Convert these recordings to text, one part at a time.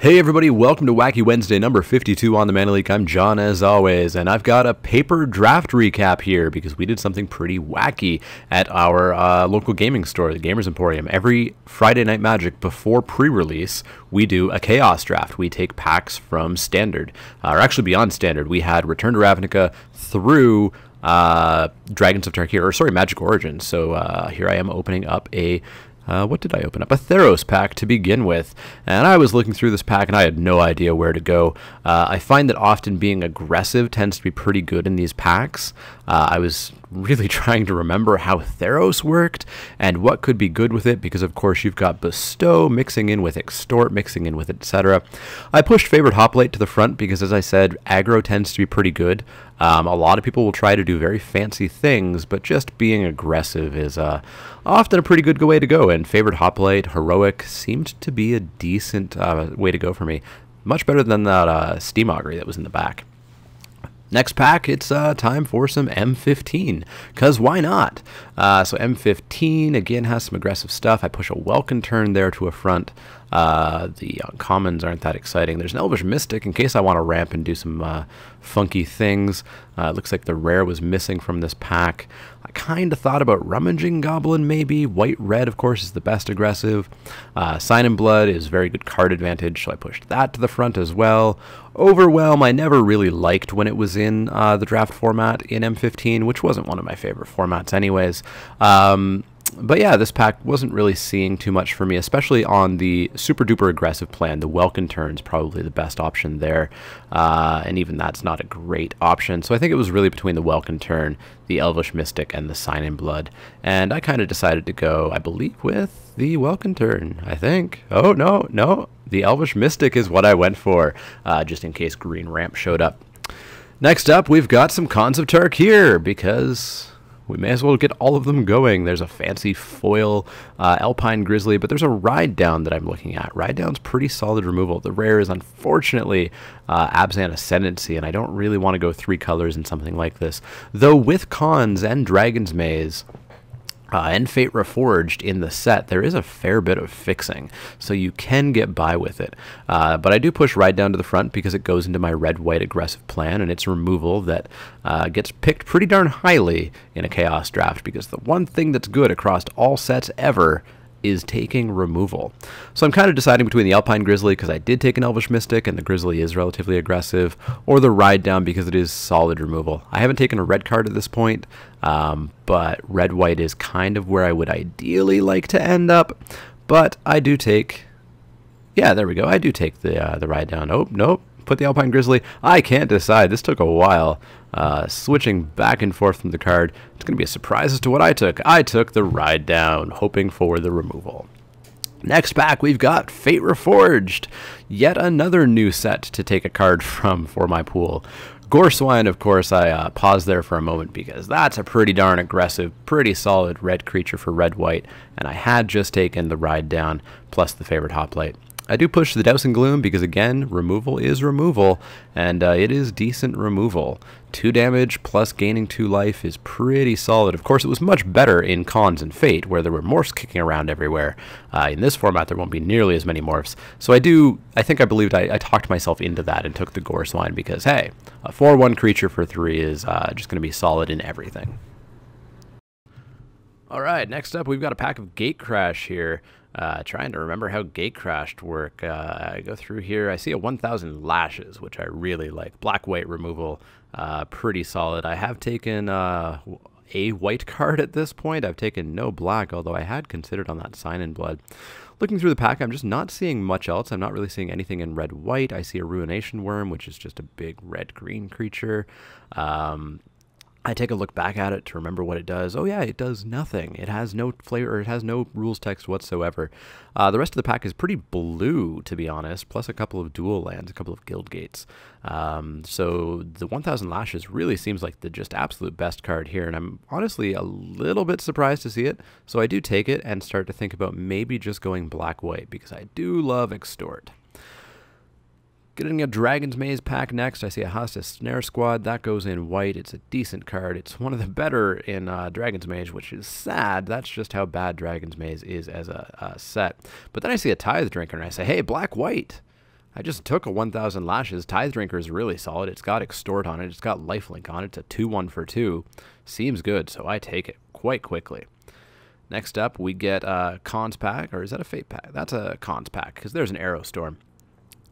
Hey everybody, welcome to Wacky Wednesday number 52 on the Mana League. I'm John as always, and I've got a paper draft recap here because we did something pretty wacky at our local gaming store, the Gamers Emporium. Every Friday Night Magic before pre-release, we do a Chaos Draft. We take packs from Standard, or actually beyond Standard. We had Return to Ravnica through Dragons of Tarkir, or sorry, Magic Origins. So here I am opening up a what did I open up? A Theros pack to begin with. And I was looking through this pack and I had no idea where to go. I find that often being aggressive tends to be pretty good in these packs. I was really trying to remember how Theros worked and what could be good with it, because of course you've got Bestow mixing in with Extort, mixing in with etc. I pushed Favorite Hoplite to the front because, as I said, aggro tends to be pretty good. A lot of people will try to do very fancy things, but just being aggressive is often a pretty good way to go, and Favorite Hoplite Heroic seemed to be a decent way to go for me. Much better than that Steam Augury that was in the back. Next pack, it's time for some M15, because why not? So M15, again, has some aggressive stuff. I push a Welkin turn there to a front. The commons aren't that exciting. There's an Elvish Mystic in case I want to ramp and do some funky things. It looks like the rare was missing from this pack. I kind of thought about Rummaging Goblin maybe. White-red, of course, is the best aggressive. Sign in Blood is very good card advantage, so I pushed that to the front as well. Overwhelm, I never really liked when it was in the draft format in M15, which wasn't one of my favorite formats anyways. But yeah, this pack wasn't really seeing too much for me, especially on the super duper aggressive plan. The Welkin turn's probably the best option there, and even that's not a great option. So I think it was really between the Welkin turn, the Elvish Mystic, and the Sign in Blood. And I kind of decided to go, I believe, with the Welkin turn, I think. Oh, no. The Elvish Mystic is what I went for, just in case Green Ramp showed up. Next up, we've got some Cons of Tarkir, because we may as well get all of them going. There's a fancy foil Alpine Grizzly, but there's a Ride Down that I'm looking at. Ride Down's pretty solid removal. The rare is unfortunately Abzan Ascendancy, and I don't really want to go 3 colors in something like this. Though with Cons and Dragon's Maze and Fate Reforged in the set, there is a fair bit of fixing, so you can get by with it. But I do push Ride Down to the front because it goes into my red-white aggressive plan, and it's removal that gets picked pretty darn highly in a Chaos Draft, because the one thing that's good across all sets ever is taking removal. So I'm kind of deciding between the Alpine Grizzly, because I did take an Elvish Mystic and the Grizzly is relatively aggressive, or the Ride Down because it is solid removal. I haven't taken a red card at this point, but red-white is kind of where I would ideally like to end up. But I do take, yeah, there we go. I do take the Ride Down. Oh, nope. Put the Alpine Grizzly. I can't decide. This took a while. Switching back and forth from the card. It's going to be a surprise as to what I took. I took the Ride Down, hoping for the removal. Next pack, we've got Fate Reforged. Yet another new set to take a card from for my pool. Goreswine, of course, I paused there for a moment because that's a pretty darn aggressive, pretty solid red creature for red-white, and I had just taken the Ride Down plus the Favorite Hoplite. I do push the Dousing Gloom because, again, removal is removal, and it is decent removal. 2 damage plus gaining 2 life is pretty solid. Of course, it was much better in Cons and Fate, where there were morphs kicking around everywhere. In this format, there won't be nearly as many morphs. So I talked myself into that and took the Goreswine because, hey, a 4/1 creature for 3 is just going to be solid in everything. All right, next up, we've got a pack of Gatecrash here. Trying to remember how Gatecrashed work. I go through here. I see a 1,000 Lashes, which I really like. Black-white removal, pretty solid. I have taken a white card at this point. I've taken no black, although I had considered on that Sign in Blood. Looking through the pack, I'm just not seeing much else. I'm not really seeing anything in red-white. I see a Ruination Worm, which is just a big red-green creature. I take a look back at it to remember what it does. Oh yeah, it does nothing. It has no flavor, it has no rules text whatsoever. The rest of the pack is pretty blue, to be honest, plus a couple of dual lands, a couple of guild gates. So the 1,000 Lashes really seems like the just absolute best card here, and I'm honestly a little bit surprised to see it. So I do take it and start to think about maybe just going black-white, because I do love Extort. Getting a Dragon's Maze pack next. I see a Hostas Snare Squad. That goes in white. It's a decent card. It's one of the better in Dragon's Maze, which is sad. That's just how bad Dragon's Maze is as a set. But then I see a Tithe Drinker, and I say, hey, black-white. I just took a 1,000 Lashes. Tithe Drinker is really solid. It's got Extort on it. It's got Lifelink on it. It's a 2-1 for 2. Seems good, so I take it quite quickly. Next up, we get a Cons pack, or is that a Fate pack? That's a Cons pack, because there's an Aerostorm.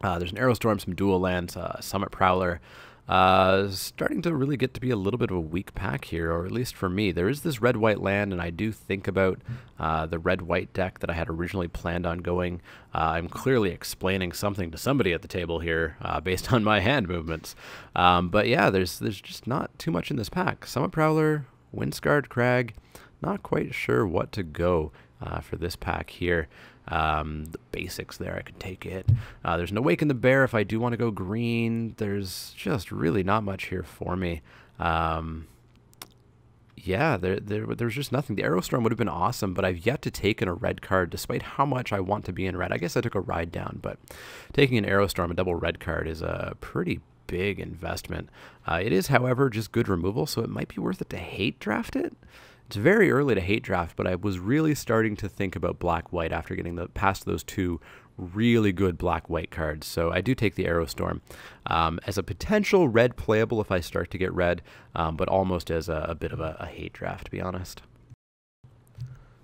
There's an Aerostorm, some dual lands, Summit Prowler. Starting to really get to be a little bit of a weak pack here, or at least for me. There is this red-white land, and I do think about the red-white deck that I had originally planned on going. I'm clearly explaining something to somebody at the table here based on my hand movements. But yeah, there's just not too much in this pack. Summit Prowler, Windscarred Crag, not quite sure what to go for this pack here. The basics there, I could take it. There's an Awaken the Bear if I do want to go green. There's just really not much here for me. Yeah, there's just nothing. The Aerostorm would have been awesome, but I've yet to take in a red card despite how much I want to be in red. I guess I took a ride down, but taking an Aerostorm, a double red card, is a pretty big investment. It is, however, just good removal, so it might be worth it to hate draft it. It's very early to hate draft, but I was really starting to think about black-white after getting past those two really good black-white cards. So I do take the Aerostorm as a potential red playable if I start to get red, but almost as a bit of a hate draft, to be honest.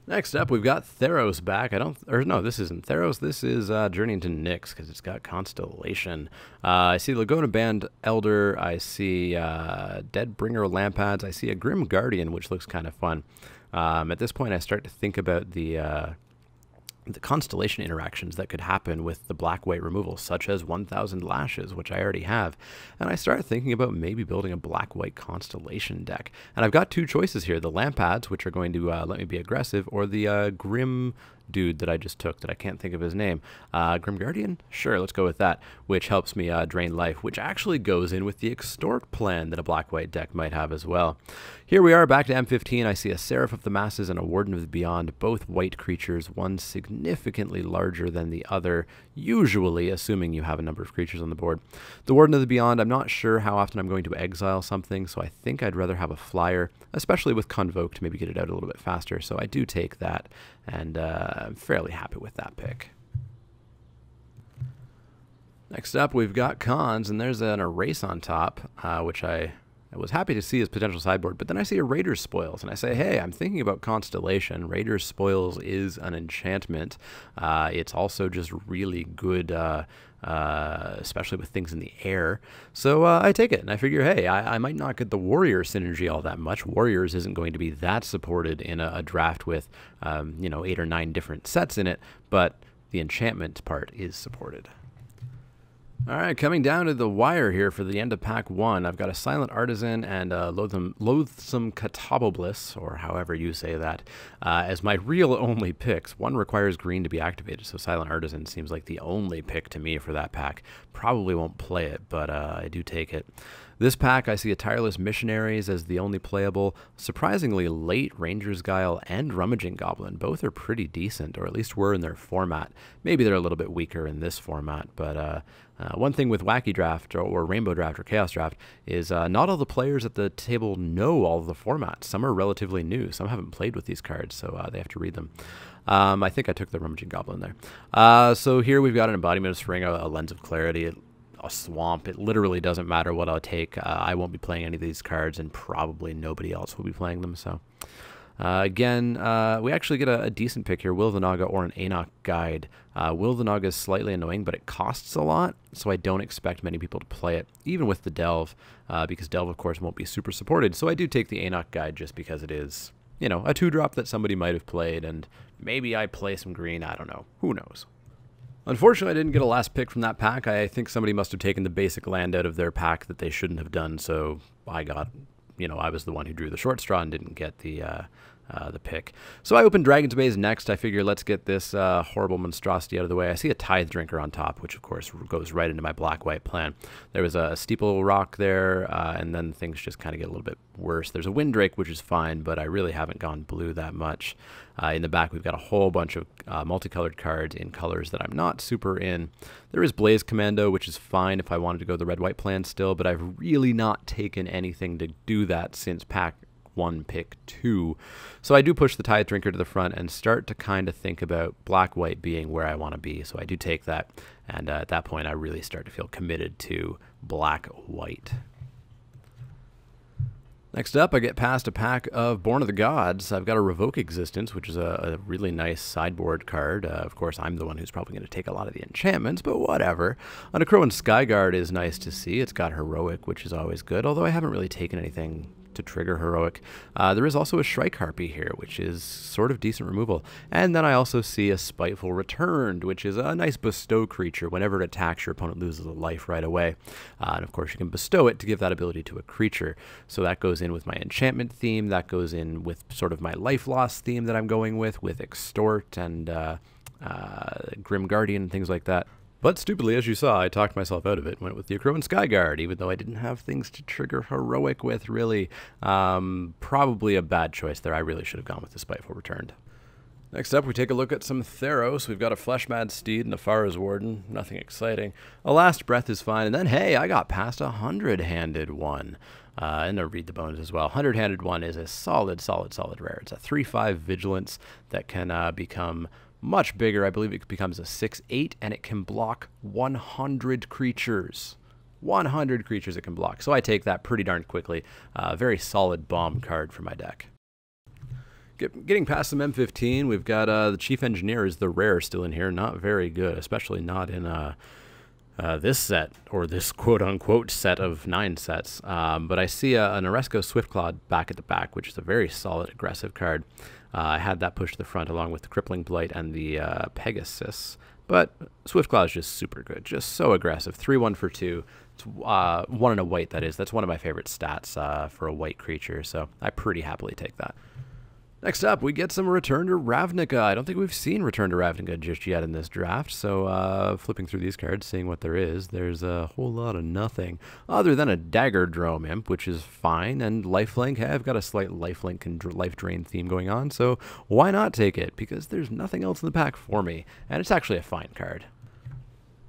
Next up, we've got Theros back. No, this isn't Theros. This is Journey into Nyx, because it's got Constellation. I see Laguna Band Elder. I see Deadbringer Lampads. I see a Grim Guardian, which looks kind of fun. At this point, I start to think about the constellation interactions that could happen with the black-white removal, such as 1,000 Lashes, which I already have. And I start thinking about maybe building a black-white constellation deck. And I've got two choices here, the Lampads, which are going to let me be aggressive, or the Grim dude that I just took that I can't think of his name. Grim Guardian? Sure, let's go with that, which helps me drain life, which actually goes in with the Extort plan that a black-white deck might have as well. Here we are back to M15. I see a Seraph of the Masses and a Warden of the Beyond, both white creatures, one significantly larger than the other, usually, assuming you have a number of creatures on the board. The Warden of the Beyond, I'm not sure how often I'm going to exile something, so I think I'd rather have a flyer, especially with Convoke to maybe get it out a little bit faster, so I do take that, and I'm fairly happy with that pick. Next up, we've got Cons, and there's an Erase on top, which I was happy to see as potential sideboard, but then I see a Raider's Spoils, and I say, hey, I'm thinking about Constellation. Raider's Spoils is an enchantment. It's also just really good, especially with things in the air. So I take it, and I figure, hey, I might not get the Warrior synergy all that much. Warriors isn't going to be that supported in a draft with, 8 or 9 different sets in it, but the enchantment part is supported. All right, coming down to the wire here for the end of pack 1, I've got a Silent Artisan and a Loathsome Catabobliss, or however you say that, as my real only picks. One requires green to be activated, so Silent Artisan seems like the only pick to me for that pack. Probably won't play it, but I do take it. This pack, I see a Tireless Missionaries as the only playable. Surprisingly late, Ranger's Guile and Rummaging Goblin. Both are pretty decent, or at least were in their format. Maybe they're a little bit weaker in this format, but one thing with Wacky Draft or Rainbow Draft or Chaos Draft is not all the players at the table know all of the formats. Some are relatively new. Some haven't played with these cards, so they have to read them. I think I took the Rummaging Goblin there. So here we've got an Embodiment of Spring, a Lens of Clarity, a Swamp. It literally doesn't matter what I'll take. I won't be playing any of these cards, and probably nobody else will be playing them. So again, we actually get a decent pick here, Will of the Naga or an Aenoch Guide. Will of the Naga is slightly annoying, but it costs a lot, so I don't expect many people to play it, even with the Delve, because Delve, of course, won't be super supported. So I do take the Aenoch Guide just because it is, a 2-drop that somebody might have played, and maybe I play some green, I don't know. Who knows? Unfortunately, I didn't get a last pick from that pack. I think somebody must have taken the basic land out of their pack that they shouldn't have done, so I got, I was the one who drew the short straw and didn't get the pick. So I opened Dragon's Maze next. I figure let's get this horrible monstrosity out of the way. I see a Tithe Drinker on top, which of course goes right into my black-white plan. There was a Steeple Rock there, and then things just kind of get a little bit worse. There's a Windrake, which is fine, but I really haven't gone blue that much. In the back, we've got a whole bunch of multicolored cards in colors that I'm not super in. There is Blaze Commando, which is fine if I wanted to go the red-white plan still, but I've really not taken anything to do that since pack 1, pick 2. So I do push the Tithe Drinker to the front and start to kind of think about black-white being where I want to be. So I do take that, and at that point I really start to feel committed to black-white. Next up, I get past a pack of Born of the Gods. I've got a Revoke Existence, which is a really nice sideboard card. Of course, I'm the one who's probably going to take a lot of the enchantments, but whatever. Undercrow Skyguard is nice to see. It's got Heroic, which is always good, although I haven't really taken anything to trigger Heroic. There is also a Shrike Harpy here, which is sort of decent removal. And then I also see a Spiteful Returned, which is a nice bestow creature. Whenever it attacks, your opponent loses a life right away. And of course, you can bestow it to give that ability to a creature. So that goes in with my enchantment theme. That goes in with sort of my life loss theme that I'm going with Extort and Grim Guardian and things like that. But stupidly, as you saw, I talked myself out of it, went with the Undercrow Skyguard, even though I didn't have things to trigger Heroic with, really. Probably a bad choice there. I really should have gone with the Spiteful Returned. Next up, we take a look at some Theros. We've got a Fleshmad Steed and a Farah's Warden. Nothing exciting. A Last Breath is fine. And then, hey, I got past a 100-handed one. And I'll read the bonus as well. 100-handed one is a solid rare. It's a 3/5 Vigilance that can become much bigger. I believe it becomes a 6/8, and it can block 100 creatures. 100 creatures it can block. So I take that pretty darn quickly. Very solid bomb card for my deck. Getting past some M15, we've got the Chief Engineer is the rare still in here. Not very good, especially not in this set, or this quote-unquote set of 9 sets. But I see an Oresco Swiftclaw back at the back, which is a very solid aggressive card. I had that pushed to the front along with the Crippling Blight and the Pegasus. But Swiftclaw is just super good, just so aggressive. 3/1 for 2. It's 1 and a white, that is. That's one of my favorite stats for a white creature, so I pretty happily take that. Next up, we get some Return to Ravnica. I don't think we've seen Return to Ravnica just yet in this draft, so flipping through these cards, seeing what there is, there's a whole lot of nothing, other than a Dagger Drome Imp, which is fine, and Lifelink. Hey, I've got a slight Lifelink and Life Drain theme going on, so why not take it? Because there's nothing else in the pack for me, and it's actually a fine card.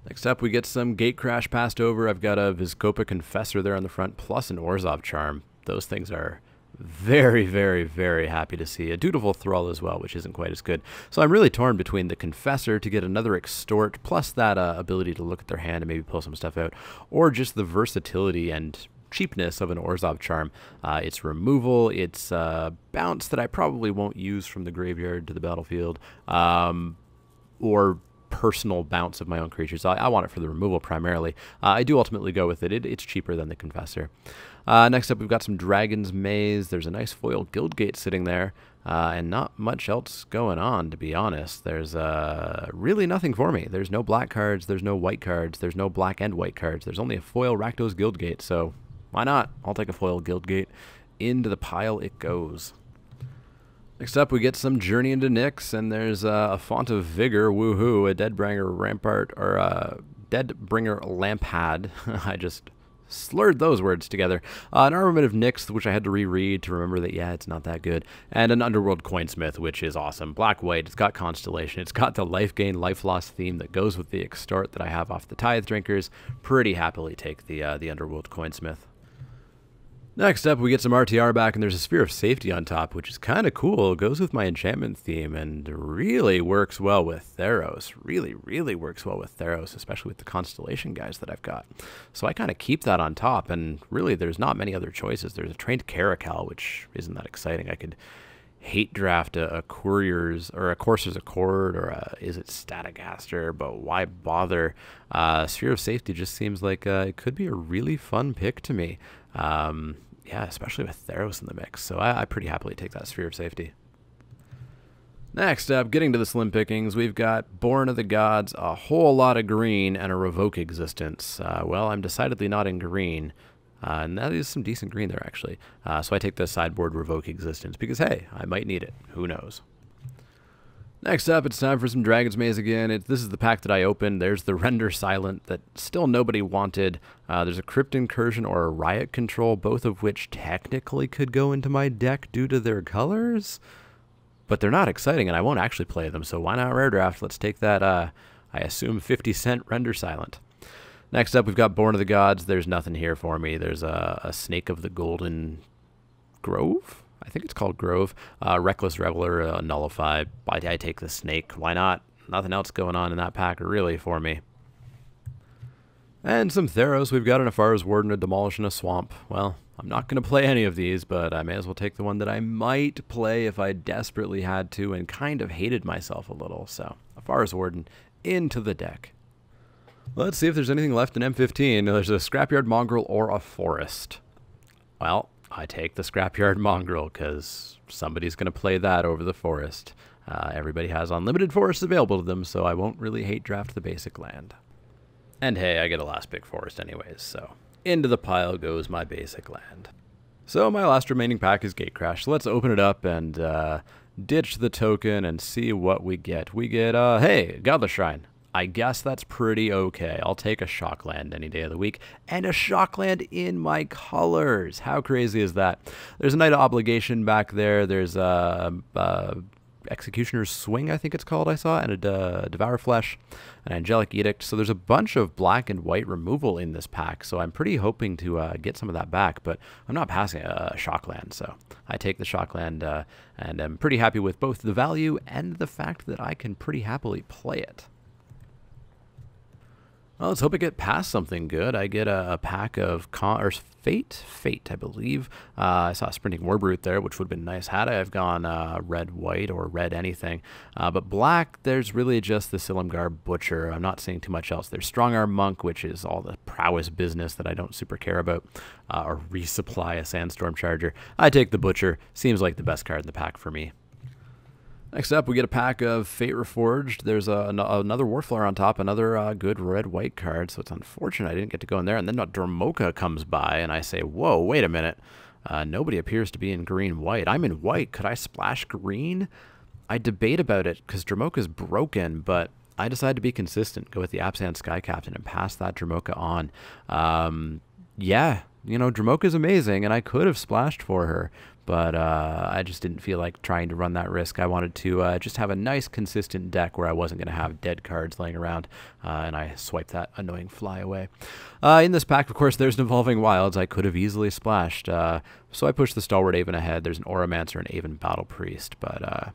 Next up, we get some Gatecrash passed over. I've got a Vizkopa Confessor there on the front, plus an Orzhov Charm. Those things are very, very, very happy to see. A Dutiful Thrall as well, which isn't quite as good. So I'm really torn between the Confessor to get another Extort, plus that ability to look at their hand and maybe pull some stuff out, or just the versatility and cheapness of an Orzhov Charm. It's removal, it's bounce that I probably won't use from the graveyard to the battlefield, or personal bounce of my own creatures. I want it for the removal primarily. I do ultimately go with it. It's cheaper than the Confessor. Next up, we've got some Dragon's Maze. There's a nice foil Guildgate sitting there, and not much else going on, to be honest. There's really nothing for me. There's no black cards, there's no white cards, there's no black and white cards. There's only a foil Rakdos Guildgate, so why not? I'll take a foil Guildgate. Into the pile it goes. Next up, we get some Journey into Nyx, and there's a Font of Vigor, woohoo, a Deadbringer Rampart, or a Deadbringer Lampad. I just slurred those words together. An Armament of Nyx, which I had to reread to remember that, yeah, it's not that good. And an Underworld Coinsmith, which is awesome. Black-white, it's got Constellation, it's got the life gain, life loss theme that goes with the Extort that I have off the Tithe Drinkers. Pretty happily take the Underworld Coinsmith. Next up, we get some RTR back, and there's a Sphere of Safety on top, which is kind of cool. It goes with my enchantment theme and really works well with Theros. Really, really works well with Theros, especially with the Constellation guys that I've got. So I kind of keep that on top, and really there's not many other choices. There's a Trained Caracal, which isn't that exciting. I could hate draft a Courier's or a Courser's Accord or a Is It Statigaster, but why bother? Sphere of Safety just seems like it could be a really fun pick to me. Yeah, especially with Theros in the mix. So I pretty happily take that Sphere of Safety. Next up, getting to the slim pickings, we've got Born of the Gods, a whole lot of green, and a Revoke Existence. Well, I'm decidedly not in green, and that is some decent green there, actually. So I take the sideboard Revoke Existence because, hey, I might need it. Who knows? Next up, it's time for some Dragon's Maze again. This is the pack that I opened. There's the Render Silent that still nobody wanted. There's a Crypt Incursion or a Riot Control, both of which technically could go into my deck due to their colors. But they're not exciting, and I won't actually play them, so why not Rare Draft? Let's take that, I assume, 50-cent Render Silent. Next up, we've got Born of the Gods. There's nothing here for me. There's a Snake of the Golden Grove, I think it's called Grove. Reckless Reveler, Nullify. I take the Snake. Why not? Nothing else going on in that pack really for me. And some Theros. We've got an Afara's Warden, a Demolish, and a Swamp. Well, I'm not going to play any of these, but I may as well take the one that I might play if I desperately had to and kind of hated myself a little. So, Afara's Warden into the deck. Let's see if there's anything left in M15. There's a Scrapyard Mongrel or a Forest. Well, I take the Scrapyard Mongrel because somebody's going to play that over the Forest. Everybody has unlimited forests available to them, so I won't really hate draft the basic land. And hey, I get a last pick forest anyways, so into the pile goes my basic land. So my last remaining pack is Gatecrash. So let's open it up and ditch the token and see what we get. We get, hey, Godless Shrine. I guess that's pretty okay. I'll take a Shockland any day of the week. And a Shockland in my colors. How crazy is that? There's a Knight of Obligation back there. There's Executioner's Swing, I think it's called, I saw, and a Devour Flesh, an Angelic Edict. So there's a bunch of black and white removal in this pack, so I'm pretty hoping to get some of that back, but I'm not passing a Shockland, so I take the Shockland, and I'm pretty happy with both the value and the fact that I can pretty happily play it. Well, let's hope I get past something good. I get a pack of Fate, I believe. I saw a Sprinting Warbrute there, which would have been nice had I have gone red-white or red anything. But black, there's really just the Silumgar Butcher. I'm not seeing too much else. There's Strongarm Monk, which is all the prowess business that I don't super care about. Or resupply a Sandstorm Charger. I take the Butcher. Seems like the best card in the pack for me. Next up, we get a pack of Fate Reforged. There's another Warflower on top, another good red-white card, so it's unfortunate I didn't get to go in there. And then Dromoka comes by, and I say, whoa, wait a minute. Nobody appears to be in green-white. I'm in white. Could I splash green? I debate about it, because Dromoka's broken, but I decided to be consistent, go with the Absand Sky Captain, and pass that Dromoka on. Yeah, you know, Dromoka's amazing, and I could have splashed for her. But I just didn't feel like trying to run that risk. I wanted to just have a nice, consistent deck where I wasn't going to have dead cards laying around, and I swiped that annoying fly away. In this pack, of course, there's an Evolving Wilds. I could have easily splashed, so I pushed the Stalwart Aven ahead. There's an Auramancer and Aven Battle Priest, but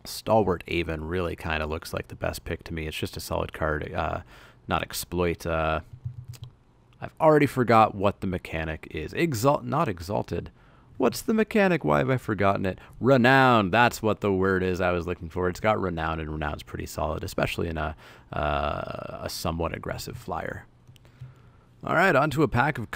Stalwart Aven really kind of looks like the best pick to me. It's just a solid card, not Exploit. I've already forgot what the mechanic is. Not Exalted. What's the mechanic? Why have I forgotten it? Renown. That's what the word is I was looking for. It's got Renown, and Renown's pretty solid, especially in a somewhat aggressive flyer. All right, on to a pack of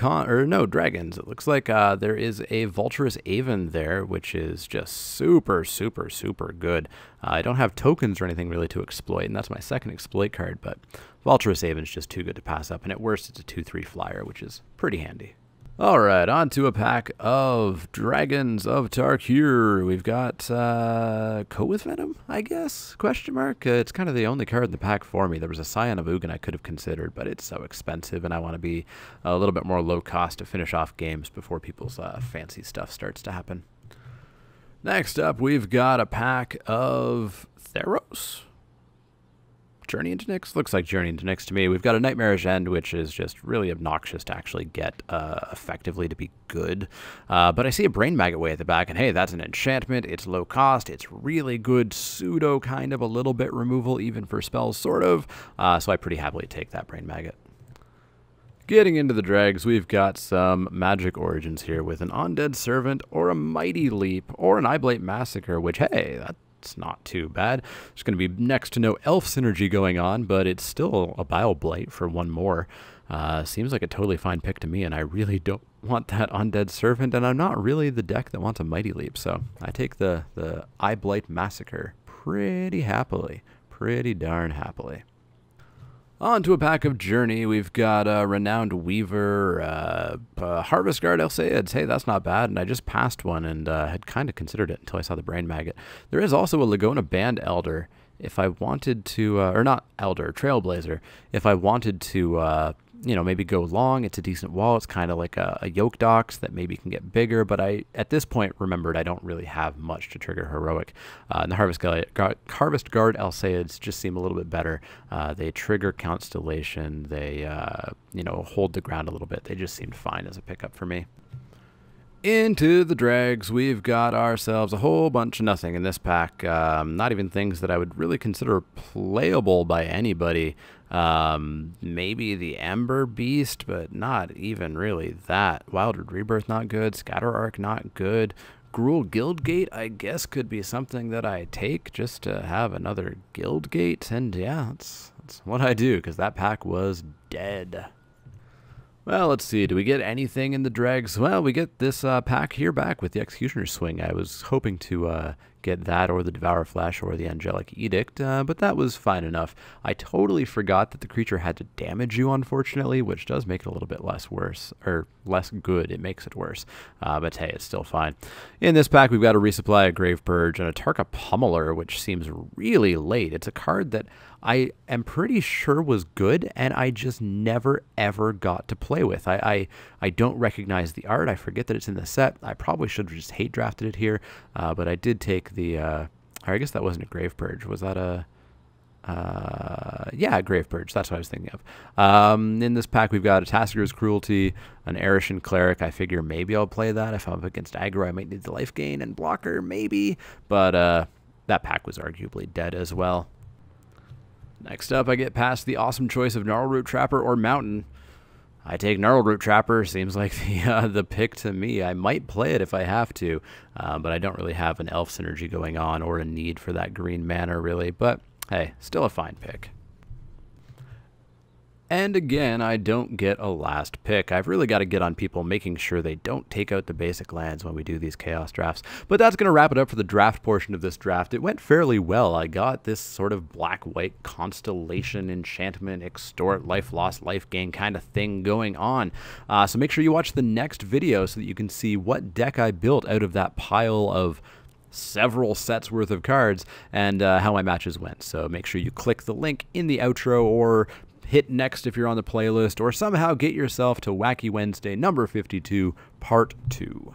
dragons. It looks like there is a Vulturous Aven there, which is just super, super, super good. I don't have tokens or anything really to exploit, and that's my second exploit card, but Vulturous Aven's just too good to pass up, and at worst it's a 2/3 flyer, which is pretty handy. All right, on to a pack of Dragons of Tarkir. We've got Coat with Venom, I guess, question mark. It's kind of the only card in the pack for me. There was a Scion of Ugin I could have considered, but it's so expensive, and I want to be a little bit more low cost to finish off games before people's fancy stuff starts to happen. Next up, we've got a pack of Theros. Journey into Nyx? Looks like Journey into Nyx to me. We've got a Nightmarish End, which is just really obnoxious to actually get effectively to be good. But I see a Brain Maggot way at the back, and hey, that's an enchantment. It's low cost. It's really good pseudo kind of a little bit removal, even for spells, sort of. So I pretty happily take that Brain Maggot. Getting into the drags, we've got some Magic Origins here with an Undead Servant or a Mighty Leap or an Eyeblight Massacre, which, hey, it's not too bad. There's going to be next to no elf synergy going on, but it's still a Bile Blight for one more. Seems like a totally fine pick to me, and I really don't want that Undead Servant, and I'm not really the deck that wants a Mighty Leap, so I take the Eyeblight Massacre pretty happily. Pretty darn happily. On to a pack of Journey. We've got Renowned Weaver, Harvest Guard Elsaids. Hey, that's not bad, and I just passed one and had kind of considered it until I saw the Brain Maggot. There is also a Laguna Band Elder. If I wanted to, or not Elder, Trailblazer. If I wanted to, you know, maybe go long, it's a decent wall. It's kind of like a Yoke Dox that maybe can get bigger, but I, at this point, remembered I don't really have much to trigger Heroic. And the Harvest Guard Elsaids just seem a little bit better. They trigger Constellation. They, you know, hold the ground a little bit. They just seemed fine as a pickup for me. Into the dregs, we've got ourselves a whole bunch of nothing in this pack. Not even things that I would really consider playable by anybody. Maybe the Ember Beast, but not even really that. Wildwood Rebirth, not good. Scatter Arc, not good. Gruul Guildgate, I guess, could be something that I take just to have another Guildgate. And yeah, that's what I do, because that pack was dead. Well, let's see. Do we get anything in the dregs? Well, we get this pack here back with the Executioner's Swing. I was hoping to get that or the Devour Flesh or the Angelic Edict, but that was fine enough. I totally forgot that the creature had to damage you, unfortunately, which does make it a little bit less good. It makes it worse, but hey, it's still fine. In this pack, we've got a Resupply, a Grave Purge, and a Tarka Pummeler, which seems really late. It's a card that I am pretty sure was good, and I just never, ever got to play with. I don't recognize the art. I forget that it's in the set. I probably should have just hate drafted it here, but I did take the, I guess that wasn't a Grave Purge. Was that a, yeah, a Grave Purge. That's what I was thinking of. In this pack, we've got a Tassiger's Cruelty, an Arishan Cleric. I figure maybe I'll play that. If I'm up against aggro, I might need the life gain and blocker, maybe, but that pack was arguably dead as well. Next up, I get past the awesome choice of Gnarlroot Trapper or Mountain. I take Gnarlroot Trapper. Seems like the pick to me. I might play it if I have to, but I don't really have an elf synergy going on or a need for that green mana, really. But hey, still a fine pick. And again, I don't get a last pick. I've really got to get on people making sure they don't take out the basic lands when we do these Chaos drafts. But that's going to wrap it up for the draft portion of this draft. It went fairly well. I got this sort of black-white constellation, enchantment, extort, life loss, life gain kind of thing going on. So make sure you watch the next video so that you can see what deck I built out of that pile of several sets worth of cards and how my matches went. So make sure you click the link in the outro or hit next if you're on the playlist, or somehow get yourself to Wacky Wednesday number 52, part 2.